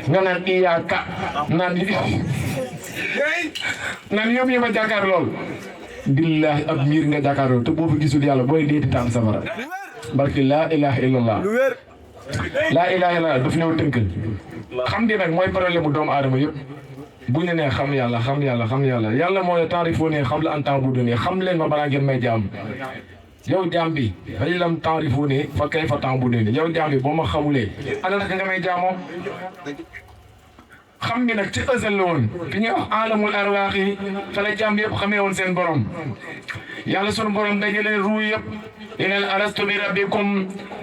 nga naan iyaaka naan yow yi ma jàkkaar lool billahi ab miir nga jàkkaar lool te boo fi gisul yàlla booy deeti taan safara barki laa ilaha illallah laa ilaha illallah daf ñëw tënk xam di nag mooy problème mu doomu aadama yëpp bu ñu nee xam yàlla yàlla moo ne taarifoo ne xam la an temps bu dee xam leen ma balaa ngeen may jaam yow jaam bi dañu lam taarifoo ne fa kay fa temps bu dee yow jaam bi boo ma xamulee ana naka nga may jaamoo xam ngi nag ci ësal la woon fi ñuy wax alamul arwaax yi fa la jaam yëpp xamee woon seen borom yàlla sunu borom dajale ruu yëpp di leen alastu bi rabbikum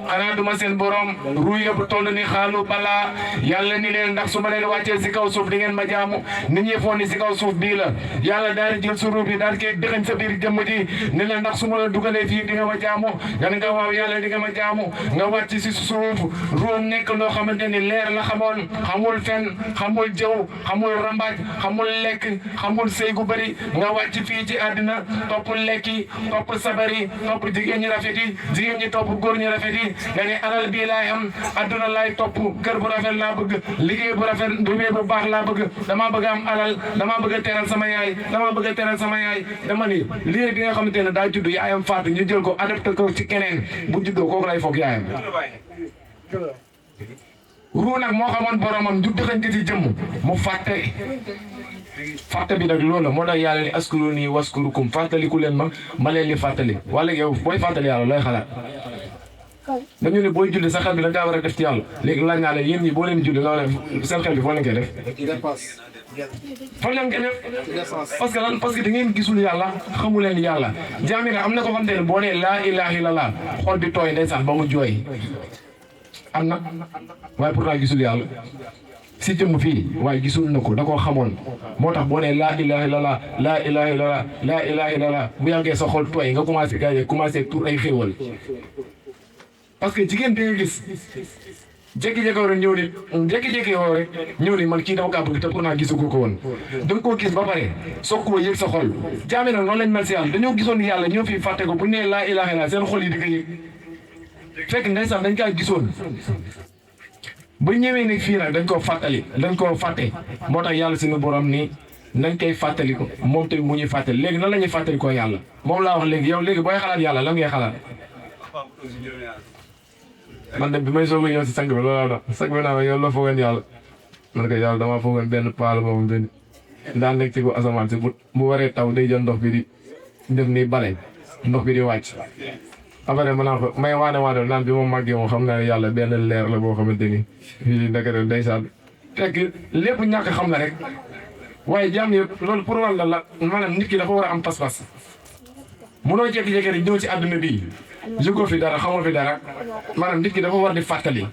xanaa duma seen borom ruu yëpp toll ni xaalu balaa yàlla ni leen ndax su ma leen wàccee si kaw suuf di ngeen ma jaamu nit ñi foog ni si kaw suuf bii la yàlla daal di jël sa ruu bi daal di koy dëxañ sa biir jëmm ji ni leen ndax su ma la dugalee fii di nga ma jaamu nga ne nga waaw yàlla di nga ma jaamu nga wàcc si suuf ruu nekk loo xamante ni leer la xamoon xamul fen xamul jëw xamul rambaaj xamul lekk xamul sëy gu bëri nga wàcc fii ci àddina topp lekki topp sabari topp jigéen ñi rafet yi jigéen ñi topp góor ñi rafet yi nga ne alal bii laay am adduna laay topp kër bu rafet laa bëgg liggéey bu rafet liggéey bu baax laa bëgg damaa bëgg am alal damaa bëgg a teral sama yaay damaa bëgg a teral sama yaay dama ni lii bi nga xamante ne daa judd yaayam faatu ñu jël ko adapté ko ci keneen bu juddoo kooku lay foog yaayam ruu nag moo xamoon boromam ju dëxañ ci jëmm mu fàtte bi nag loolu moo tax yàlla ni askuruni waskurukum fàttaliku leen ma leen di fàttali wala yow booy fàttali yàlla looy xalaat dañu ne booy julli sa xel bi da ngaa war a def ci yàlla léegi laaj naa la yéen ñi boo leen julli loo leen seen xel bi foo leen koy def foo leen koy def parce que da ngeen gisul yàlla xamu leen yàlla jaami nag am na ko xam te ne boo nee laa ilaha illallah xol bi tooy ndeysaan ba mu jooy am na waaye pourtant gisul yàlla si jëmm fii waaye gisul na ko da koo xamoon moo tax boo nee laa ilaha illallah laa ilaha illallah laa ilaha illallah bu yàggee sa xol tooy nga commencé tur ay xéewal parce que jigéen bi nga gis jékki-jékki war a ñëw ni jékki-jékki woo rek ñëw ni man kii dama kaa bëgg te pourtant gisu ko woon da nga koo gis ba pare soog koo yëg sa xol jaame nag noonu lañ mel si yàlla dañoo gisoon yàlla ñoo fi fàtte ko bu nee laa ilaha illallah seen xol yi di ko yëg fekk ndeysaan dañ kaa gisoon ba ñëwee nag fii nag dañ koo fàtte moo tax yàlla suñu borom ni nañ koy fàttali ko moom tamit mu ñuy fàttali léegi nan la ñuy fàttali ko yàlla moom laa wax léegi yow léegi booy xalaat yàlla lan ngay xalaat man de bi may soog a ñëw si sang bi loolaa doon sang bi naa ma yow loo foogoon yàlla man ko yàlla damaa foogoon benn paala boobu benn daan nekk ci ko asamaan si bu waree taw day jël ndox bi di def ni bale ndox bi di wàcc après ma naan ko may waane naan bi ma màggee moom xam naa ne yàlla benn leer la boo xamante ni fii ndeke de ndeysaan fekk lépp ñàkk xam la rek waaye jaam yëpp loolu pour wàll la maanaam nit ki dafa war a am pas-pas munoo jékki-jékki rek ñëw ci àdduna bii yëgoo fi dara xamoo fi dara maanaam nit ki dafa war di fàttali